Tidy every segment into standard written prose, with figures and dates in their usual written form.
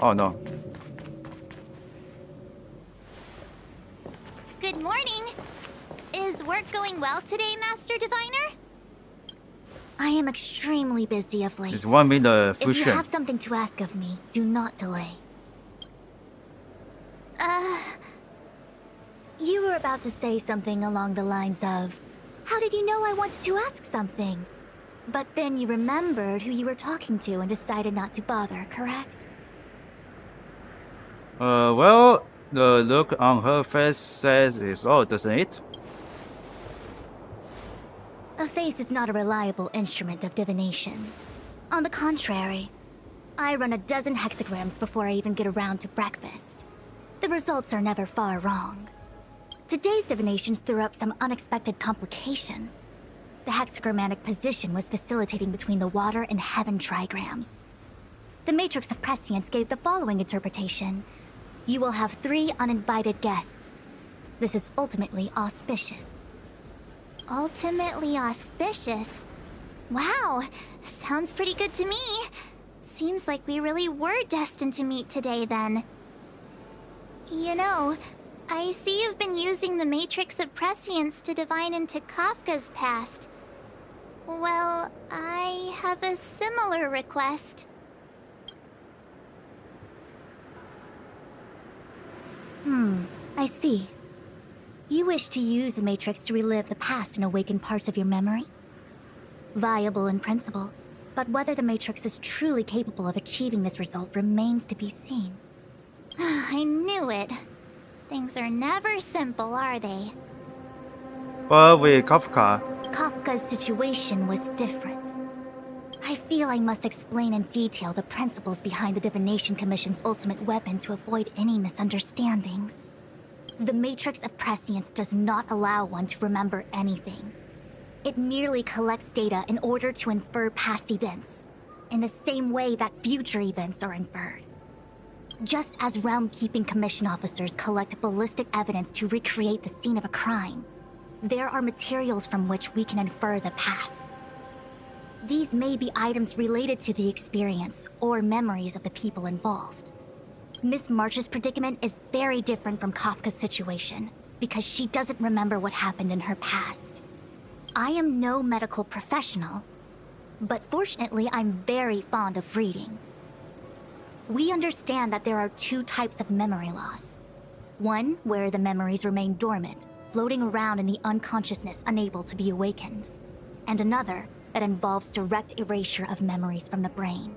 Oh no. Good morning. Is work going well today, Master Diviner? I am extremely busy of late. It's 1 minute If you fusion. have something to ask of me, do not delay. You were about to say something along the lines of, how did you know I wanted to ask something? But then you remembered who you were talking to and decided not to bother, correct? Well, the look on her face says it's all, doesn't it? A face is not a reliable instrument of divination. On the contrary, I run a dozen hexagrams before I even get around to breakfast. The results are never far wrong. Today's divinations threw up some unexpected complications. The hexagrammatic position was facilitating between the water and heaven trigrams. The Matrix of Prescience gave the following interpretation. You will have 3 uninvited guests. This is ultimately auspicious. Ultimately auspicious. Wow, sounds pretty good to me. Seems like we really were destined to meet today then. You know, I see you've been using the Matrix of Prescience to divine into Kafka's past. Well, I have a similar request. I see. You wish to use the Matrix to relive the past and awaken parts of your memory? Viable in principle, but whether the Matrix is truly capable of achieving this result remains to be seen. I knew it. Things are never simple, are they? But with Kafka, Kafka's situation was different. I feel I must explain in detail the principles behind the Divination Commission's ultimate weapon to avoid any misunderstandings. The Matrix of Prescience does not allow one to remember anything. It merely collects data in order to infer past events, in the same way that future events are inferred. Just as Realm-Keeping Commission officers collect ballistic evidence to recreate the scene of a crime, there are materials from which we can infer the past. These may be items related to the experience or memories of the people involved. Miss March's predicament is very different from Kafka's situation, because she doesn't remember what happened in her past. I am no medical professional, but fortunately I'm very fond of reading. We understand that there are 2 types of memory loss. One where the memories remain dormant, floating around in the unconsciousness unable to be awakened. And another that involves direct erasure of memories from the brain.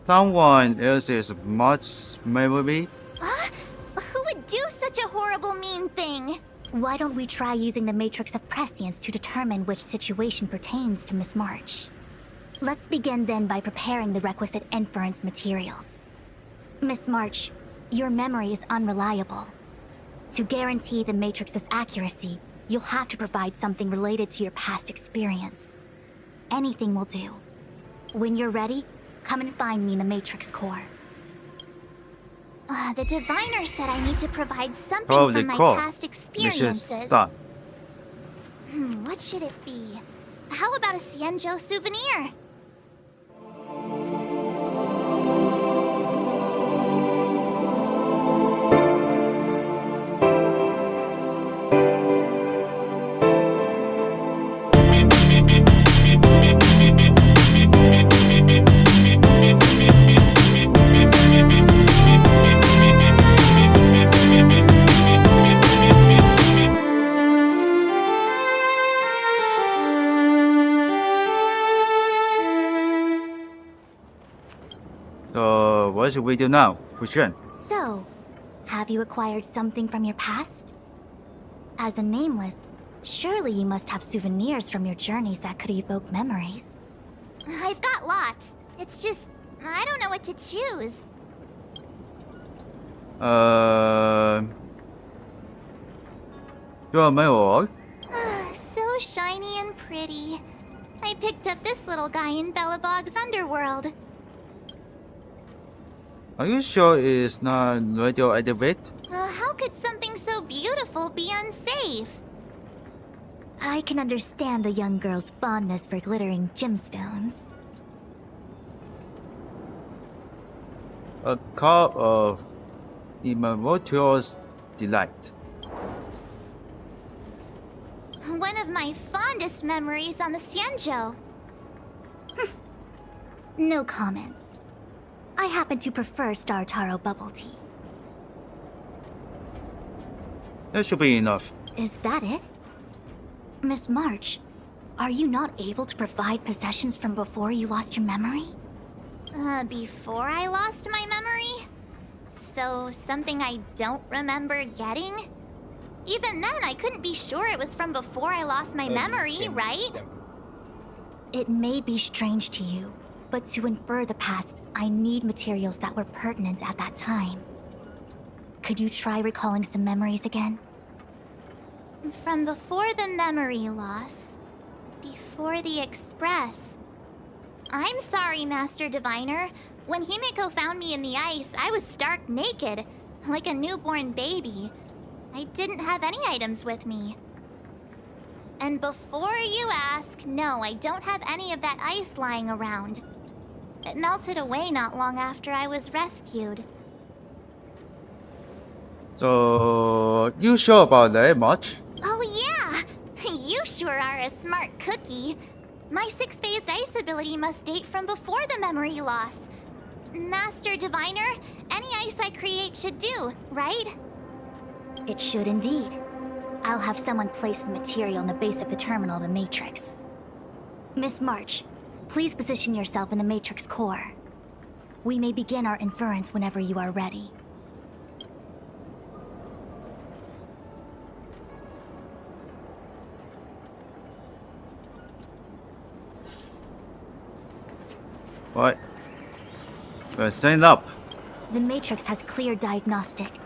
someone else's much memory. Who would do such a horrible, mean thing? Why don't we try using the Matrix of Prescience to determine which situation pertains to Miss March? Let's begin then by preparing the requisite inference materials. Miss March, your memory is unreliable. To guarantee the Matrix's accuracy, you'll have to provide something related to your past experience. Anything will do. When you're ready, come and find me in the Matrix core. The diviner said I need to provide something Holy from my crap. past Mission experiences. start. What should it be? How about a Cienjo souvenir? So what should we do now, Fusion? So, have you acquired something from your past? As a nameless, surely you must have souvenirs from your journeys that could evoke memories. I've got lots. It's just, I don't know what to choose. So shiny and pretty. I picked up this little guy in Belobog's underworld. Are you sure it's not radioactive? How could something so beautiful be unsafe? I can understand a young girl's fondness for glittering gemstones. A cup of Immortal's delight. One of my fondest memories on the Xianzhou. No comment. I happen to prefer Star Taro bubble tea. That should be enough. Is that it? Miss March, are you not able to provide possessions from before you lost your memory? Before I lost my memory? So, something I don't remember getting? Even then, I couldn't be sure it was from before I lost my memory, right? It may be strange to you, but to infer the past, I need materials that were pertinent at that time. Could you try recalling some memories again? From before the memory loss. Before the Express. I'm sorry, Master Diviner. When Himeko found me in the ice, I was stark naked, like a newborn baby. I didn't have any items with me. And before you ask, no, I don't have any of that ice lying around. It melted away not long after I was rescued. So, you sure about that much? Oh yeah! You sure are a smart cookie. My 6-phased ice ability must date from before the memory loss. Master Diviner, any ice I create should do, right? It should indeed. I'll have someone place the material in the base of the terminal of the Matrix. Miss March, please position yourself in the Matrix core. We may begin our inference whenever you are ready. What? We're setting up. The Matrix has clear diagnostics.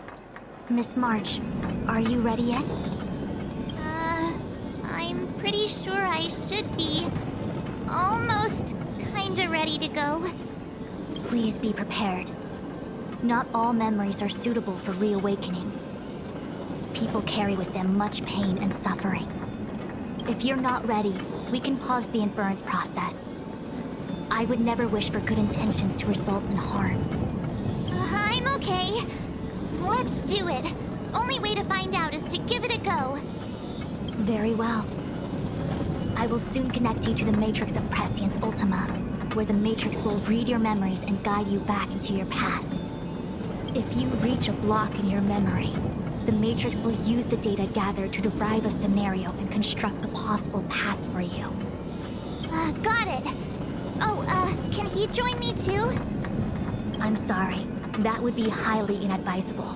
Miss March, are you ready yet? I'm pretty sure I should be. Almost kinda ready to go. Please be prepared. Not all memories are suitable for reawakening. People carry with them much pain and suffering. If you're not ready, we can pause the inference process. I would never wish for good intentions to result in harm. I'm okay. Let's do it. Only way to find out is to give it a go. Very well. I will soon connect you to the Matrix of Prescience Ultima, where the Matrix will read your memories and guide you back into your past. If you reach a block in your memory, the Matrix will use the data gathered to derive a scenario and construct a possible past for you. Got it. Oh, can he join me too? I'm sorry. That would be highly inadvisable.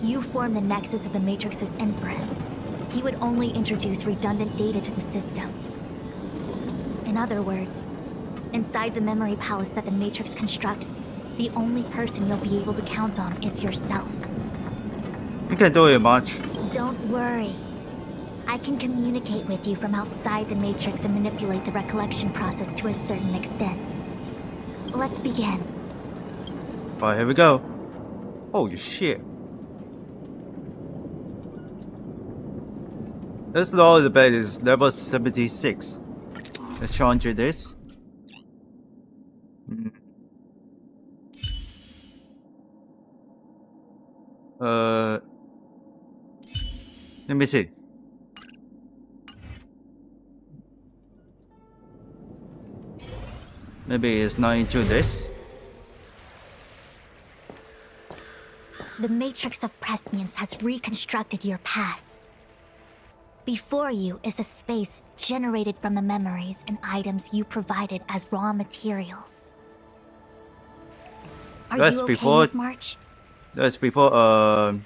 You form the nexus of the Matrix's inference. He would only introduce redundant data to the system. In other words, inside the memory palace that the Matrix constructs, the only person you'll be able to count on is yourself. You can do it much. Don't worry. I can communicate with you from outside the Matrix and manipulate the recollection process to a certain extent. Let's begin. Alright, here we go. Holy shit. This law of the bed is level 76. Let's change this. Let me see. Maybe it's not into this. The Matrix of Prescience has reconstructed your past. Before you is a space generated from the memories and items you provided as raw materials. Are That's you okay, before- Miss March? That's before, I'm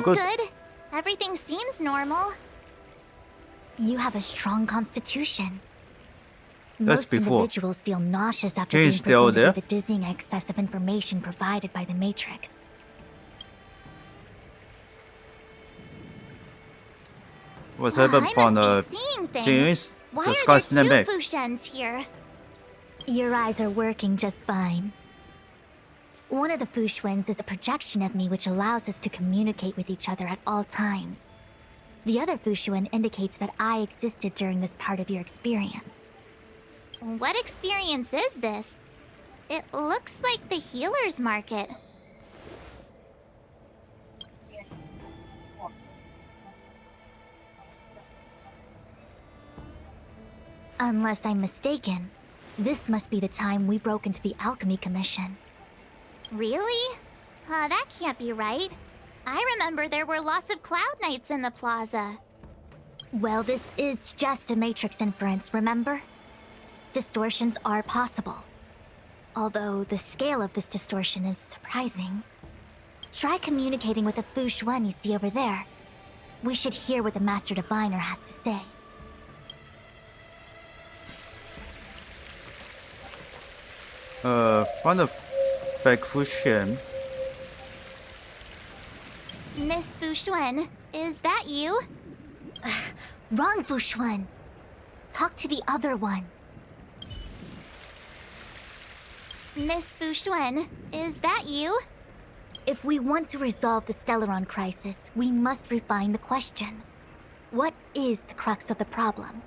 good. good. Everything seems normal. You have a strong constitution. That's Most before. individuals feel nauseous after Change being still presented there? with the dizzying excess of information provided by the Matrix. what's I happened from must the be seeing things. James Why are discuss there two Namek. Fushens here? Your eyes are working just fine. One of the Fushwens is a projection of me which allows us to communicate with each other at all times. The other Fushuen indicates that I existed during this part of your experience. What experience is this? It looks like the healer's market. Unless I'm mistaken, this must be the time we broke into the Alchemy Commission. Really? That can't be right. I remember there were lots of Cloud Knights in the plaza. Well, this is just a Matrix inference, remember? Distortions are possible. Although the scale of this distortion is surprising. Try communicating with the Fu Xuan you see over there. We should hear what the Master Diviner has to say. Find the back Fu Xuan. Miss Fu Xuan, is that you? Wrong, Fu Xuan. Talk to the other one. Miss Fu Xuan, is that you? If we want to resolve the Stellaron crisis, we must refine the question. What is the crux of the problem?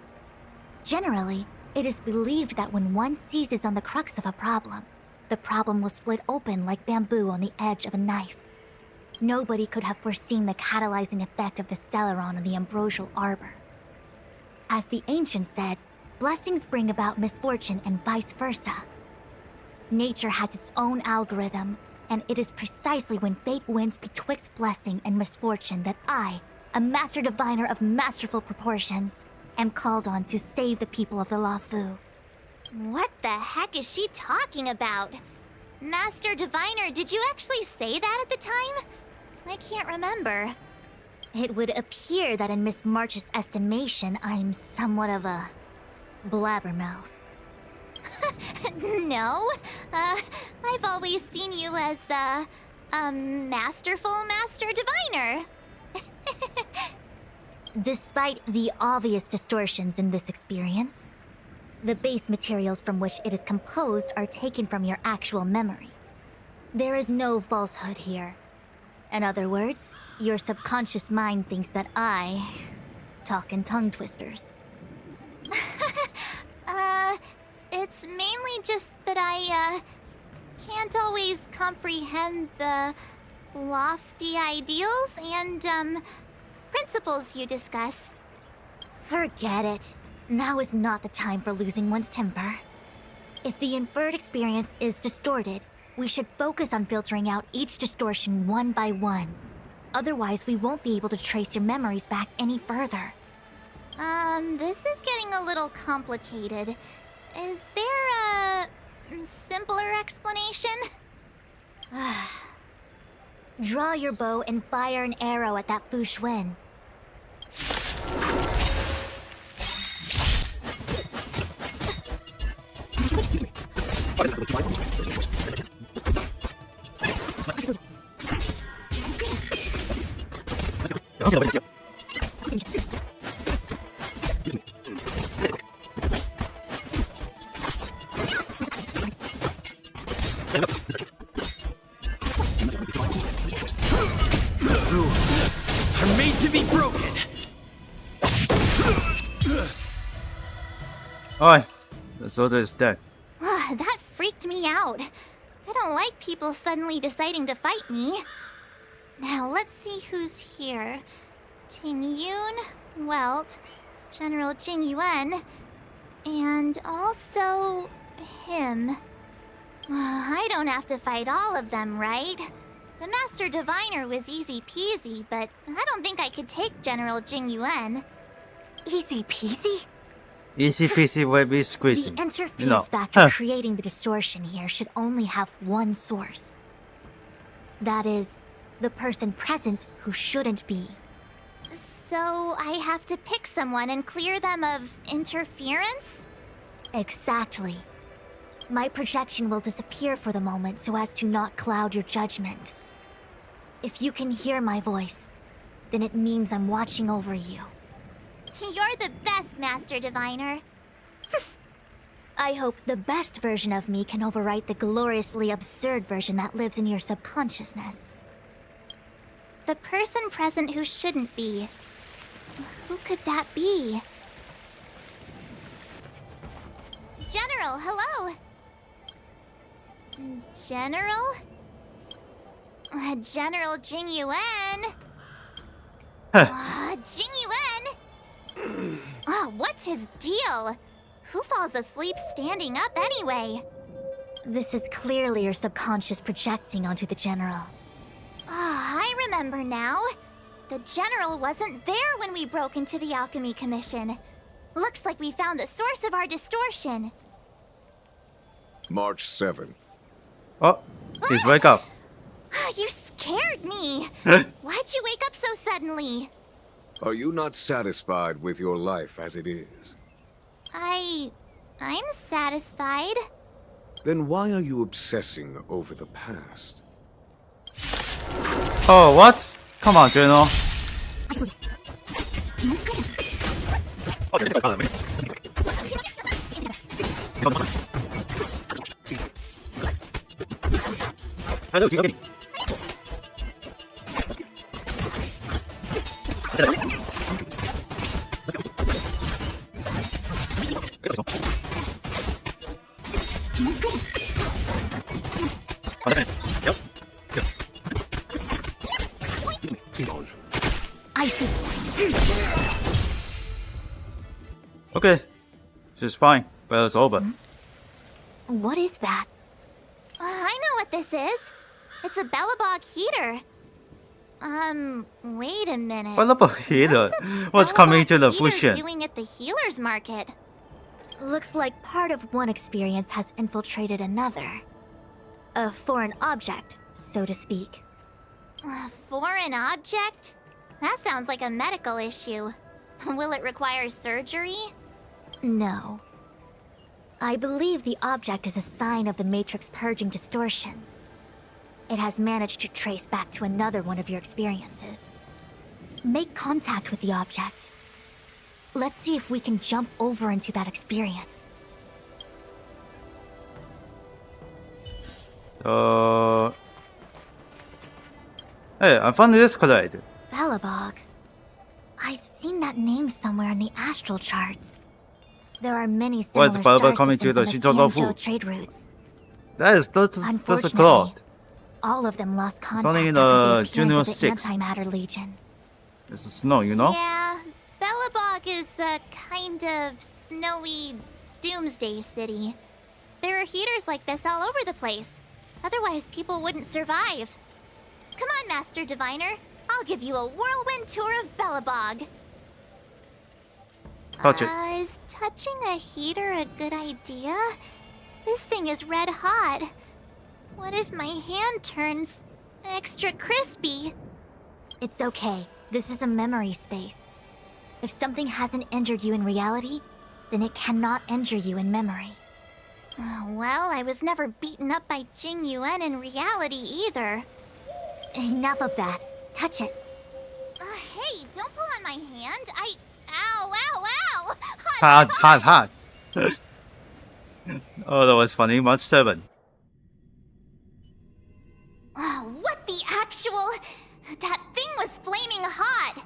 Generally, it is believed that when one seizes on the crux of a problem, the problem will split open like bamboo on the edge of a knife. Nobody could have foreseen the catalyzing effect of the Stellaron on the ambrosial arbor. As the ancients said, blessings bring about misfortune and vice versa. Nature has its own algorithm, and it is precisely when fate wins betwixt blessing and misfortune that I, a Master Diviner of masterful proportions, am called on to save the people of the Luofu. What the heck is she talking about? Master Diviner, did you actually say that at the time? I can't remember. It would appear that in Miss March's estimation, I'm somewhat of a blabbermouth. No, I've always seen you as a masterful Master Diviner. Despite the obvious distortions in this experience, the base materials from which it is composed are taken from your actual memory. There is no falsehood here. In other words, your subconscious mind thinks that I talk in tongue twisters. It's mainly just that I can't always comprehend the lofty ideals and principles you discuss. Forget it. Now is not the time for losing one's temper. If the inferred experience is distorted, we should focus on filtering out each distortion one by one. Otherwise, we won't be able to trace your memories back any further. This is getting a little complicated. Is there a simpler explanation? Draw your bow and fire an arrow at that Fu Xuan. Are made to be broken. Alright, the soldier is dead. That freaked me out. I don't like people suddenly deciding to fight me. Now let's see who's here. Ting Yun, Welt, General Jing Yuan, and also him. I don't have to fight all of them, right? The Master Diviner was easy peasy, but I don't think I could take General Jing Yuan. Easy peasy? Easy peasy baby The squeezy. interference factor creating the distortion here should only have one source. That is, the person present who shouldn't be. So I have to pick someone and clear them of interference? Exactly. My projection will disappear for the moment so as to not cloud your judgment. If you can hear my voice, then it means I'm watching over you. You're the best, Master Diviner. I hope the best version of me can overwrite the gloriously absurd version that lives in your subconsciousness. The person present who shouldn't be. Who could that be? General, hello! General? General Jing Yuan? Jing Yuan? What's his deal? Who falls asleep standing up anyway? This is clearly your subconscious projecting onto the General. I remember now. The General wasn't there when we broke into the Alchemy Commission. Looks like we found the source of our distortion. March 7th. Oh, he's wake up. You scared me. Why'd you wake up so suddenly? Are you not satisfied with your life as it is? I'm satisfied. Then why are you obsessing over the past? Oh, what? Come on, General. I see. Okay, she's fine, but it's over. What is that? I know what this is. It's a Bellabog heater. Wait a minute. What about healer? What's coming to the Bellabog heater's fusion? doing at the healer's market? Looks like part of one experience has infiltrated another. A foreign object, so to speak. A foreign object? That sounds like a medical issue. Will it require surgery? No. I believe the object is a sign of the Matrix purging distortion. It has managed to trace back to another one of your experiences. Make contact with the object. Let's see if we can jump over into that experience. Hey, I found this Escalade. Bellabog. I've seen that name somewhere in the astral charts. There are many similar What's Bellabog star coming to systems the on the Shinto Xianzhou trade routes. That's a Unfortunately, cloud. all of them lost contact only in after the the Junior appearance of the 6. Antimatter Legion. It's snow, you know? Yeah, Bellabog is a kind of snowy doomsday city. There are heaters like this all over the place. Otherwise, people wouldn't survive. Come on, Master Diviner. I'll give you a whirlwind tour of Bellabog. Touch it. Is touching a heater a good idea? This thing is red hot. What if my hand turns extra crispy? It's okay. This is a memory space. If something hasn't injured you in reality, then it cannot injure you in memory. Well, I was never beaten up by Jing Yuan in reality either. Enough of that. Touch it. Hey, don't pull on my hand. Ow, ow, ow! Hot. Oh, that was funny. March 7. What the actual... That thing was flaming hot!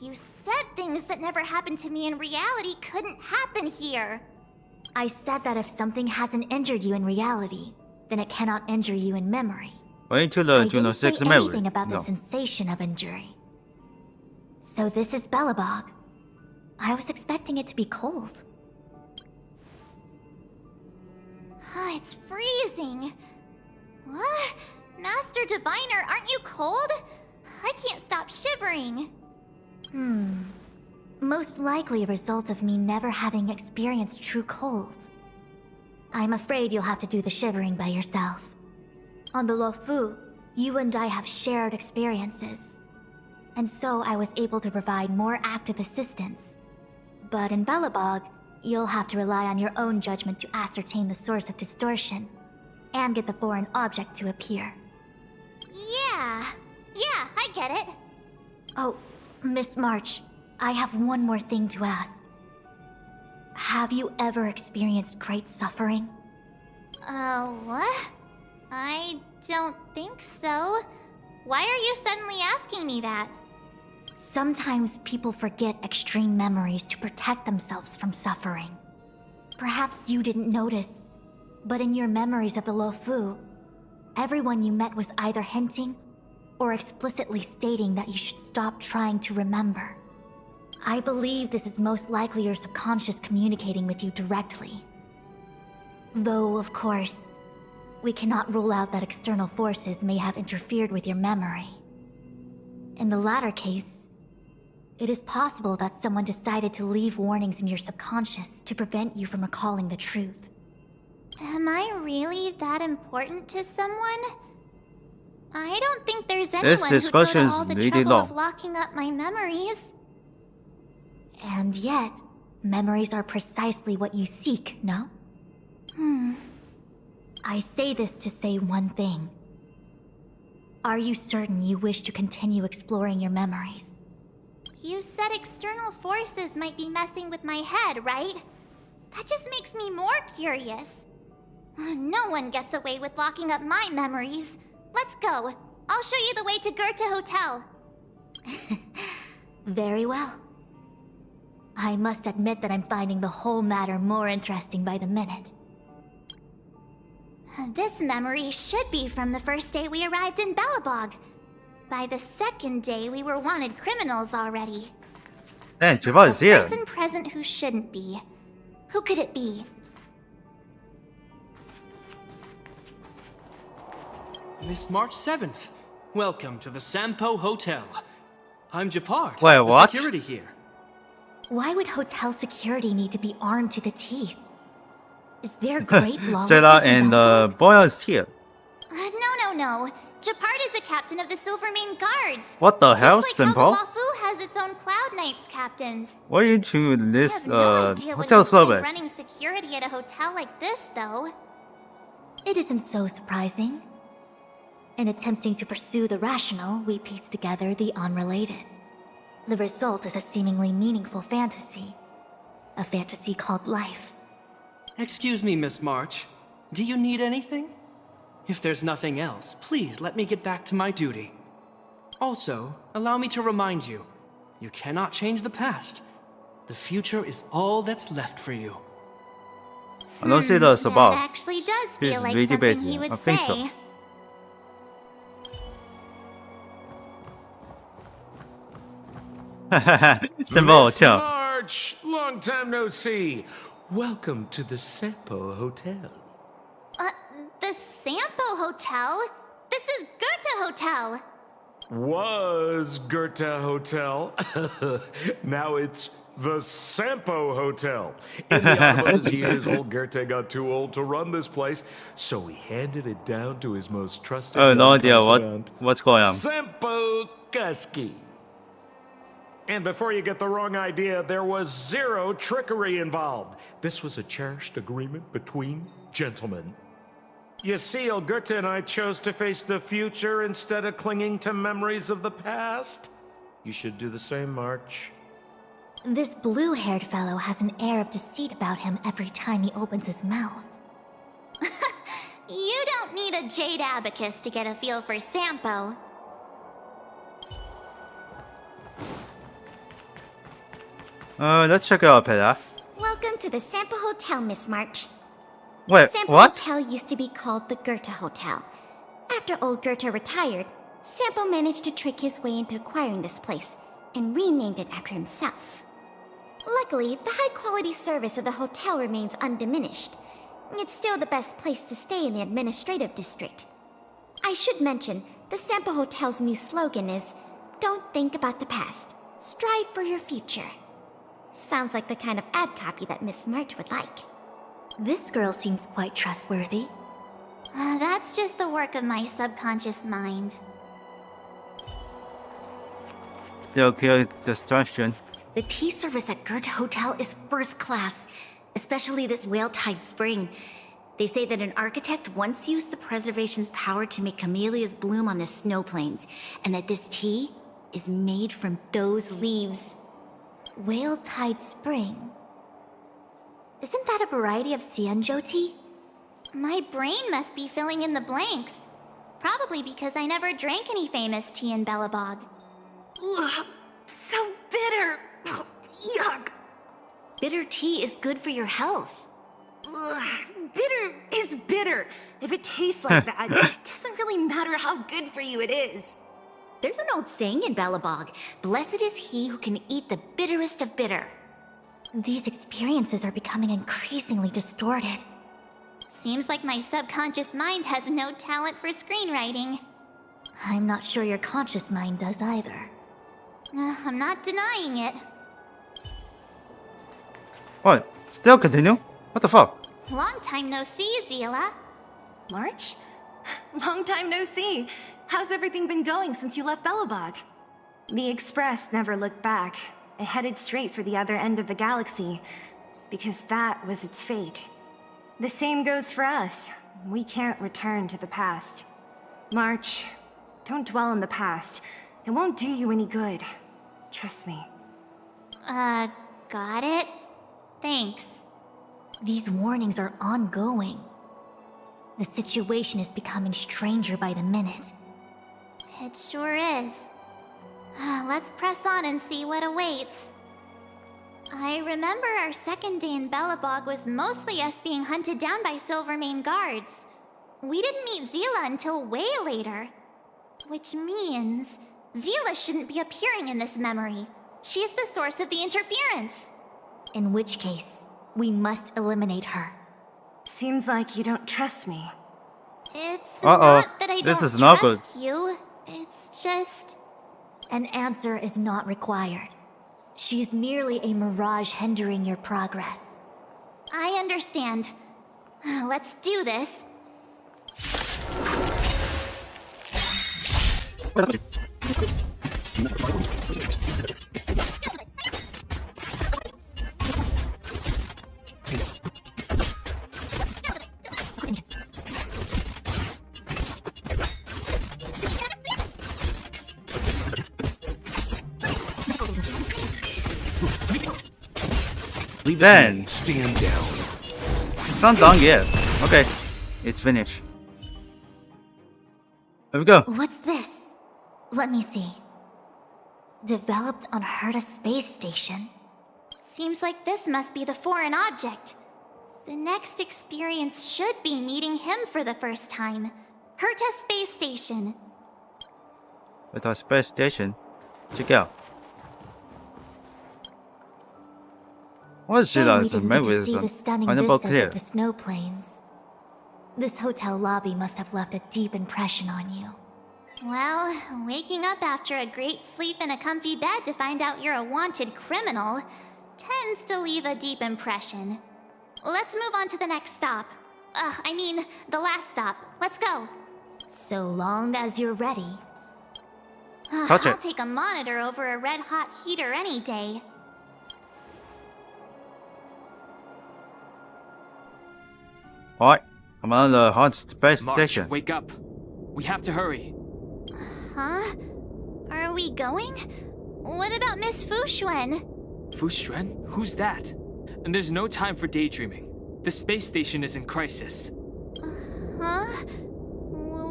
You said things that never happened to me in reality couldn't happen here. I said that if something hasn't injured you in reality, then it cannot injure you in memory. Going to I the Juno didn't say 6 memory. anything about No. the sensation of injury. So this is Bellabog. I was expecting it to be cold. It's freezing. What? Master Diviner, aren't you cold? I can't stop shivering. Most likely a result of me never having experienced true cold. I'm afraid you'll have to do the shivering by yourself. On the Luofu, you and I have shared experiences. And so I was able to provide more active assistance. But in Bellabog, you'll have to rely on your own judgment to ascertain the source of distortion, and get the foreign object to appear. Yeah, I get it. Oh, Miss March, I have one more thing to ask. Have you ever experienced great suffering? What? I don't think so. Why are you suddenly asking me that? Sometimes people forget extreme memories to protect themselves from suffering. Perhaps you didn't notice, but in your memories of the Luofu, everyone you met was either hinting or explicitly stating that you should stop trying to remember. I believe this is most likely your subconscious communicating with you directly. Though, of course, we cannot rule out that external forces may have interfered with your memory. In the latter case, it is possible that someone decided to leave warnings in your subconscious to prevent you from recalling the truth. Am I really that important to someone? I don't think there's anyone who'd go discussion to is all the really trouble of long. locking up my memories. And yet, memories are precisely what you seek, no? I say this to say one thing. Are you certain you wish to continue exploring your memories? You said external forces might be messing with my head, right? That just makes me more curious. No one gets away with locking up my memories. Let's go. I'll show you the way to Goethe Hotel. Very well. I must admit that I'm finding the whole matter more interesting by the minute. This memory should be from the first day we arrived in Belobog. By the second day, we were wanted criminals already. Man, Jiva is A here. person present who shouldn't be. Who could it be? Miss March 7th. Welcome to the Sampo Hotel. I'm Japard. Wait, the what? Security here. Why would hotel security need to be armed to the teeth? Is there great lawlessness Sarah in and Belobog? Boya is here. No. Japard is a captain of the Silvermane Guards. What the hell, Just like how Simple? the Wafu has its own Cloud Knights captains. Why didn't you I list have no idea what hotel it's like service? running security at a hotel like this, though. It isn't so surprising. In attempting to pursue the rational, we piece together the unrelated. The result is a seemingly meaningful fantasy. A fantasy called life. Excuse me, Miss March. Do you need anything? If there's nothing else, please let me get back to my duty. Also, allow me to remind you, you cannot change the past. The future is all that's left for you. I don't see the That about. actually does He's feel like really something busy. he would I think say. so. Simple Miss Hotel. March, long time no see. Welcome to the Sampo Hotel. The Sampo Hotel? This is Goethe Hotel. Was Goethe Hotel. Now it's the Sampo Hotel. In the autumn of his years, old Goethe got too old to run this place, so he handed it down to his most trusted Oh, no young idea confidant, what's going on. Sampo Kuski. And before you get the wrong idea, there was zero trickery involved. This was a cherished agreement between gentlemen. You see, old Goethe and I chose to face the future instead of clinging to memories of the past. You should do the same, March. This blue-haired fellow has an air of deceit about him every time he opens his mouth. You don't need a jade abacus to get a feel for Sampo. Let's check it out, Peta. Welcome to the Sampo Hotel, Miss March. Wait, Sampo what? Hotel used to be called the Goethe Hotel. After old Goethe retired, Sampo managed to trick his way into acquiring this place and renamed it after himself. Luckily, the high-quality service of the hotel remains undiminished. It's still the best place to stay in the administrative district. I should mention, the Sampo Hotel's new slogan is, "Don't think about the past. Strive for your future." Sounds like the kind of ad copy that Miss March would like. This girl seems quite trustworthy. That's just the work of my subconscious mind. Still kill destruction. The tea service at Goethe Hotel is first class, especially this Whale-Tide Spring. They say that an architect once used the preservation's power to make camellias bloom on the snow plains, and that this tea is made from those leaves. Whale-Tide Spring? Isn't that a variety of Xianzhou tea? My brain must be filling in the blanks. Probably because I never drank any famous tea in Belobog. Ugh, so bitter! Yuck! Bitter tea is good for your health. Ugh, bitter is bitter. If it tastes like that, it doesn't how good for you it is. There's an old saying in Belobog, blessed is he who can eat the bitterest of bitter. These experiences are becoming increasingly distorted. Seems like my subconscious mind has no talent for screenwriting. I'm not sure your conscious mind does either. I'm not denying it. What? Still continue? What the fuck? Long time no see, Zila. March? Long time no see. How's everything been going since you left Belobog? The Express never looked back. It headed straight for the other end of the galaxy, because that was its fate. The same goes for us. We can't return to the past. March, don't dwell on the past. It won't do you any good. Trust me. Got it? Thanks. These warnings are ongoing. The situation is becoming stranger by the minute. It sure is. Let's press on and see what awaits. I remember our second day in Belobog was mostly us being hunted down by Silvermane guards. We didn't meet Zila until way later. Which means Zila shouldn't be appearing in this memory. She's the source of the interference. In which case, we must eliminate her. Seems like you don't trust me. It's Uh-oh. not that I This don't is not trust you. It's just... An answer is not required. She's merely a mirage hindering your progress. I understand. Let's do this. Then Stand down. it's not done yet. Okay, it's finished. Here we go. What's this? Let me see. Developed on Herta space station. Seems like this must be the foreign object. The next experience should be meeting him for the first time. Herta Space Station. With our space station. Check out. What is Shame Zila? we Is the didn't get memory to is see the stunning unable vistas clear. of the snow plains. This hotel lobby must have left a deep impression on you. Well, waking up after a great sleep in a comfy bed to find out you're a wanted criminal tends to leave a deep impression. Let's move on to the next stop. The last stop. Let's go. So long as you're ready. Touch I'll it. take a monitor over a red-hot heater any day. Alright, I'm on the hot space March, station. wake up. We have to hurry. Huh? Are we going? What about Miss Fushuen? Fu Xuan? Who's that? And there's no time for daydreaming. The space station is in crisis. Huh?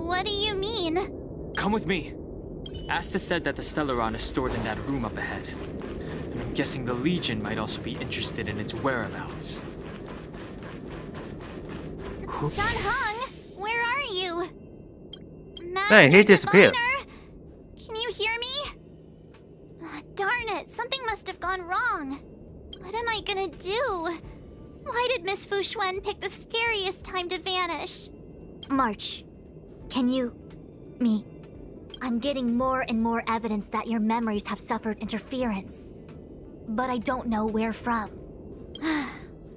What do you mean? Come with me. Asta said that the Stellaron is stored in that room up ahead. And I'm guessing the Legion might also be interested in its whereabouts. John Hung, where are you? Hey, he disappeared. Diviner, can you hear me? Darn it, something must have gone wrong. What am I gonna do? Why did Miss Fushuen pick the scariest time to vanish? March, can you... me... I'm getting more and more evidence that your memories have suffered interference. But I don't know where from.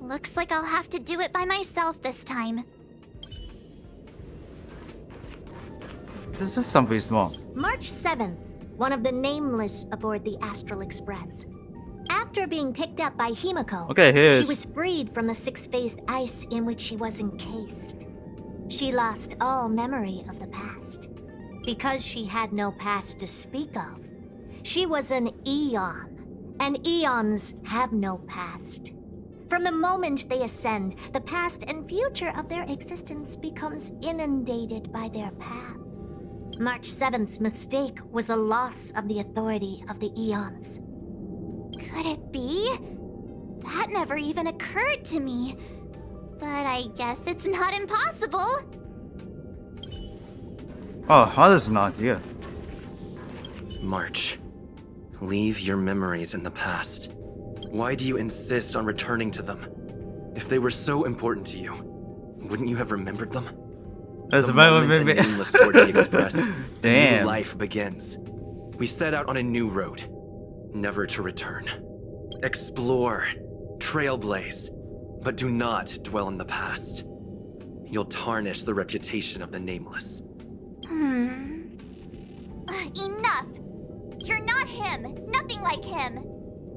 Looks like I'll have to do it by myself this time. This is something small. March 7th, one of the nameless aboard the Astral Express. After being picked up by Himiko, Okay, she here's... was freed from the six-phased ice in which she was encased. She lost all memory of the past. Because she had no past to speak of, she was an Eon, and Eons have no past. From the moment they ascend, the past and future of their existence becomes inundated by their path. March 7th's mistake was the loss of the authority of the Eons. Could it be? That never even occurred to me. But I guess it's not impossible. Oh, Others not here. March, leave your memories in the past. Why do you insist on returning to them? If they were so important to you, wouldn't you have remembered them? That's The about moment a maybe. nameless board the Express, the Damn. new life begins. We set out on a new road, never to return. Explore, trailblaze, but do not dwell in the past. You'll tarnish the reputation of the Nameless. Enough! You're not him! Nothing like him!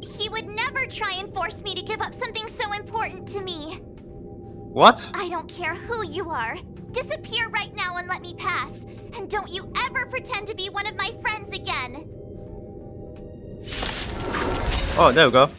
He would never try and force me to give up something so important to me. What? I don't care who you are. Disappear right now and let me pass. And don't you ever pretend to be one of my friends again. Oh, there we go.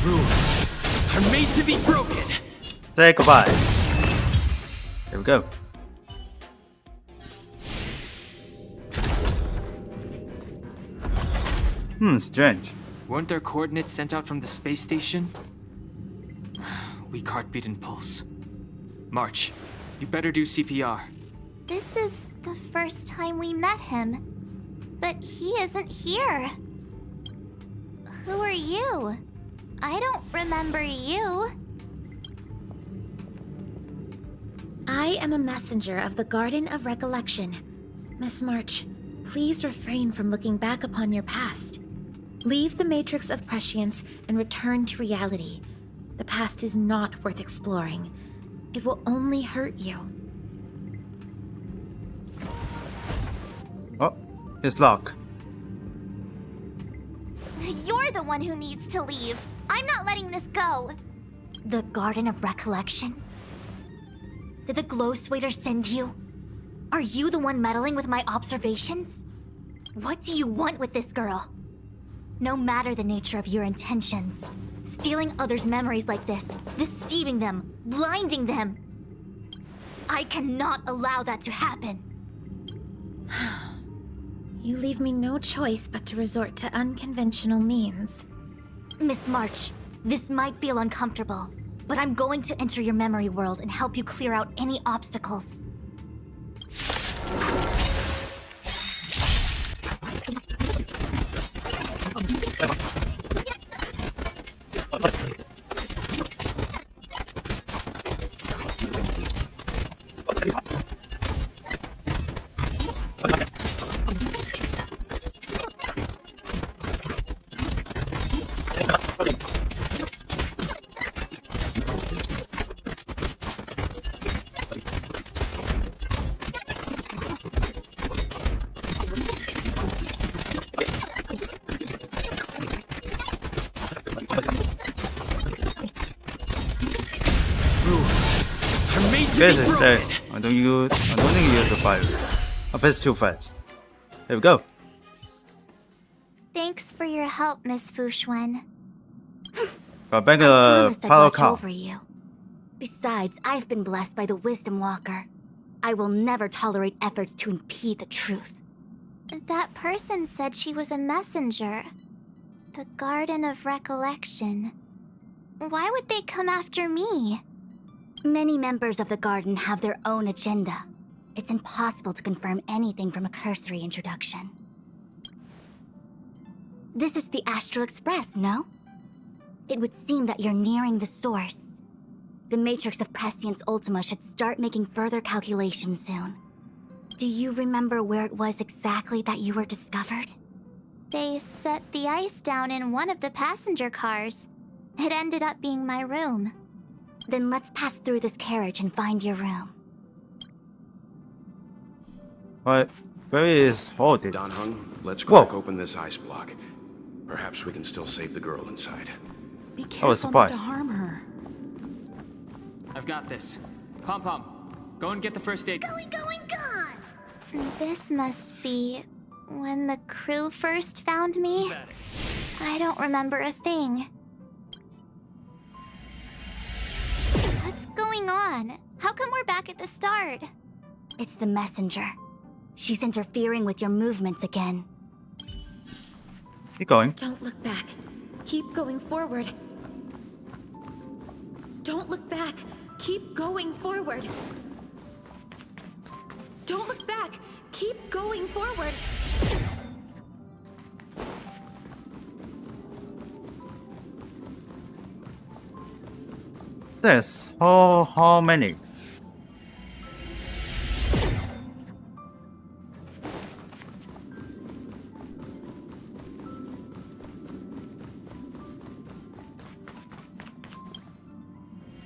Rules are made to be broken. Say goodbye. There we go. Strange. Weren't there coordinates sent out from the space station? Weak heartbeat and pulse. March, you better do CPR. This is the first time we met him. But he isn't here. Who are you? I don't remember you. I am a messenger of the Garden of Recollection. Miss March, please refrain from looking back upon your past. Leave the matrix of prescience and return to reality. The past is not worth exploring. It will only hurt you. Oh, it's locked. You're the one who needs to leave. I'm not letting this go. The Garden of Recollection? Did the Glow Swader send you? Are you the one meddling with my observations? What do you want with this girl? No matter the nature of your intentions, stealing others' memories like this, deceiving them, blinding them, I cannot allow that to happen. You leave me no choice but to resort to unconventional means. Miss March, this might feel uncomfortable, but I'm going to enter your memory world and help you clear out any obstacles. Guess it's dead. I don't think you use the fire. I bet it's too fast. Here we go. Thanks for your help, Miss Fushuen. Got back I a promised I'd pile watch cow. over you. Besides, I've been blessed by the Wisdom Walker. I will never tolerate efforts to impede the truth. That person said she was a messenger. The Garden of Recollection. Why would they come after me? Many members of the Garden have their own agenda. It's impossible to confirm anything from a cursory introduction. This is the Astral Express, no? It would seem that you're nearing the source. The Matrix of Prescience Ultima should start making further calculations soon. Do you remember where it was exactly that you were discovered? They set the ice down in one of the passenger cars. It ended up being my room. Then let's pass through this carriage and find your room. What? Where is halted? Don Hung, let's Whoa. crack open this ice block. Perhaps we can still save the girl inside. Be I was careful not surprised. to harm her. I've got this. Pom Pom, go and get the first aid. This must be When the crew first found me, I don't remember a thing. What's going on? How come we're back at the start? It's the messenger. She's interfering with your movements again. Keep going. Don't look back. Keep going forward. Don't look back. Keep going forward. Don't look back. Keep going forward. This. How many?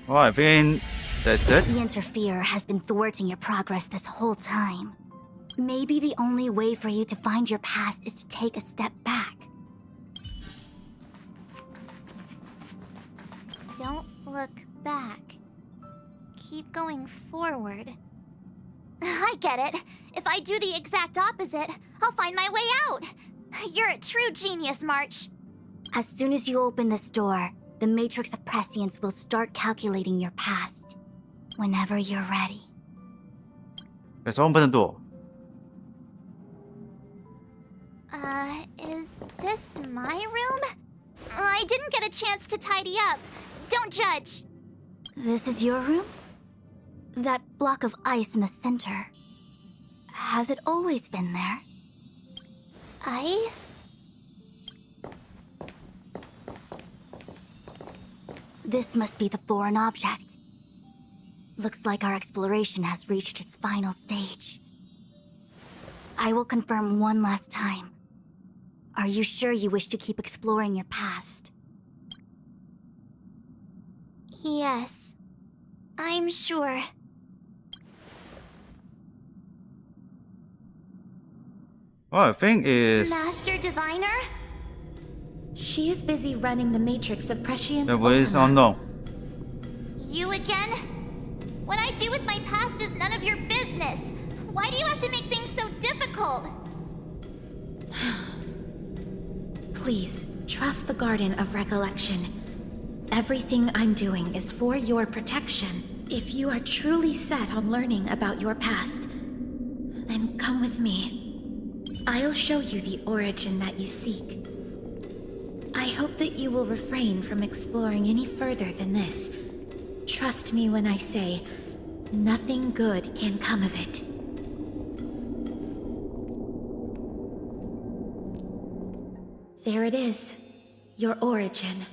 Well, I think that's it. The interferer has been thwarting your progress this whole time. Maybe the only way for you to find your past is to take a step back. Don't look back. Keep going forward. I get it. If I do the exact opposite, I'll find my way out. You're a true genius, March. As soon as you open this door, the Matrix of Prescience will start calculating your past. Whenever you're ready. Let's open the door. Is this my room? I didn't get a chance to tidy up. Don't judge. This is your room? That block of ice in the center. Has it always been there? Ice? This must be the foreign object. Looks like our exploration has reached its final stage. I will confirm one last time. Are you sure you wish to keep exploring your past? Yes. I'm sure. Well, I think is Master Diviner? She is busy running the Matrix of Prescience the way is Ultima. unknown. You again? What I do with my past is none of your business. Why do you have to make things so difficult? Please, trust the Garden of Recollection. Everything I'm doing is for your protection. If you are truly set on learning about your past, then come with me. I'll show you the origin that you seek. I hope that you will refrain from exploring any further than this. Trust me when I say, nothing good can come of it. There it is, your origin.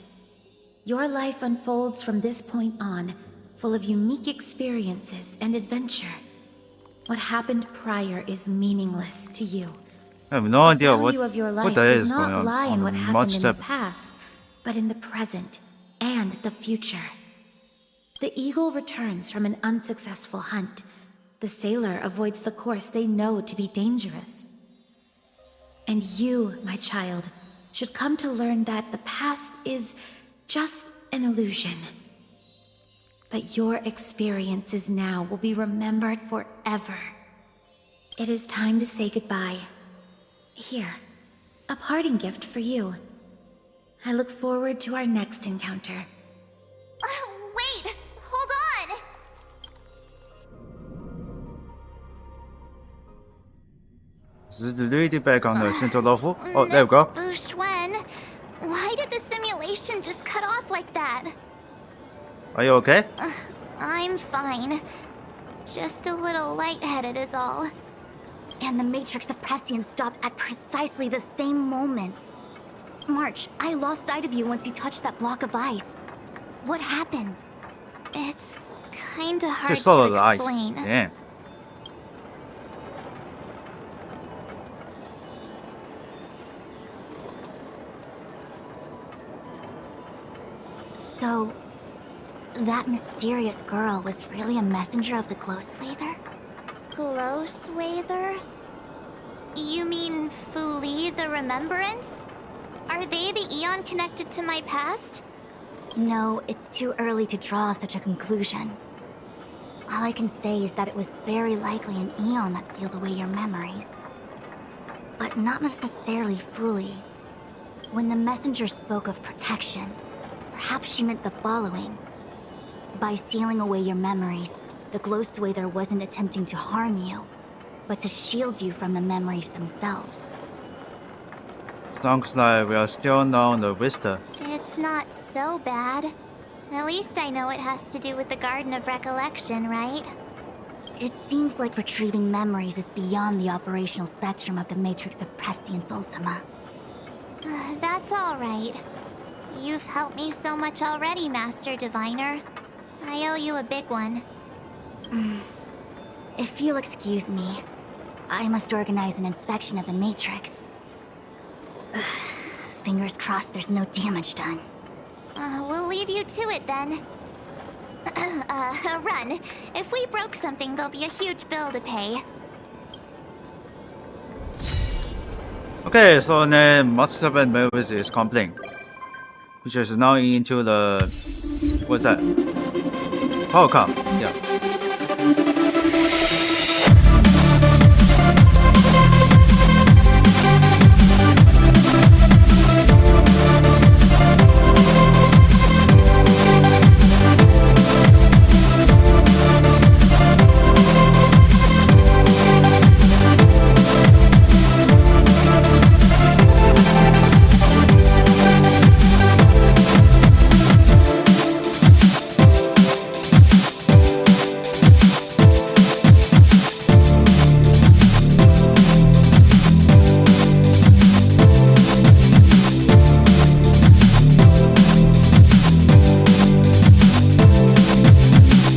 Your life unfolds from this point on, full of unique experiences and adventure. What happened prior is meaningless to you. I have no idea The value of your what life that does is going not lie in what on happened March in the 7th. past, but in the present and the future. The eagle returns from an unsuccessful hunt. The sailor avoids the course they know to be dangerous. And you, my child, should come to learn that the past is just an illusion. But your experiences now will be remembered forever. It is time to say goodbye. Here, a parting gift for you. I look forward to our next encounter. Wait! Hold on! This is the lady back on the Shinto Lofu. Oh, there we go. Miss Bushwen, why did the simulation just cut off like that? Are you okay? I'm fine. Just a little lightheaded is all. And the Matrix of Prescience stopped at precisely the same moment. March, I lost sight of you once you touched that block of ice. What happened? It's kinda hard Just saw to the ice. explain. Damn. So, that mysterious girl was really a messenger of the Glow Swather? Glow Swather? You mean Fuli the Remembrance? Are they the Eon connected to my past? No, it's too early to draw such a conclusion. All I can say is that it was very likely an Eon that sealed away your memories. But Not necessarily fully. When the messenger spoke of protection, perhaps she meant the following. By sealing away your memories, the glow swather wasn't attempting to harm you, but to shield you from the memories themselves. Sounds like we are still not on the Vista. It's not so bad. At least I know it has to do with the Garden of Recollection, right? It seems like retrieving memories is beyond the operational spectrum of the Matrix of Prescience Ultima. That's alright. You've helped me so much already, Master Diviner. I owe you a big one. If you'll excuse me, I must organize an inspection of the Matrix. Fingers crossed there's no damage done. We'll leave you to it then. Run. If we broke something, there'll be a huge bill to pay. Okay, so then March 7 movies is complete. Which is now into the... What's that? Power Cup, yeah.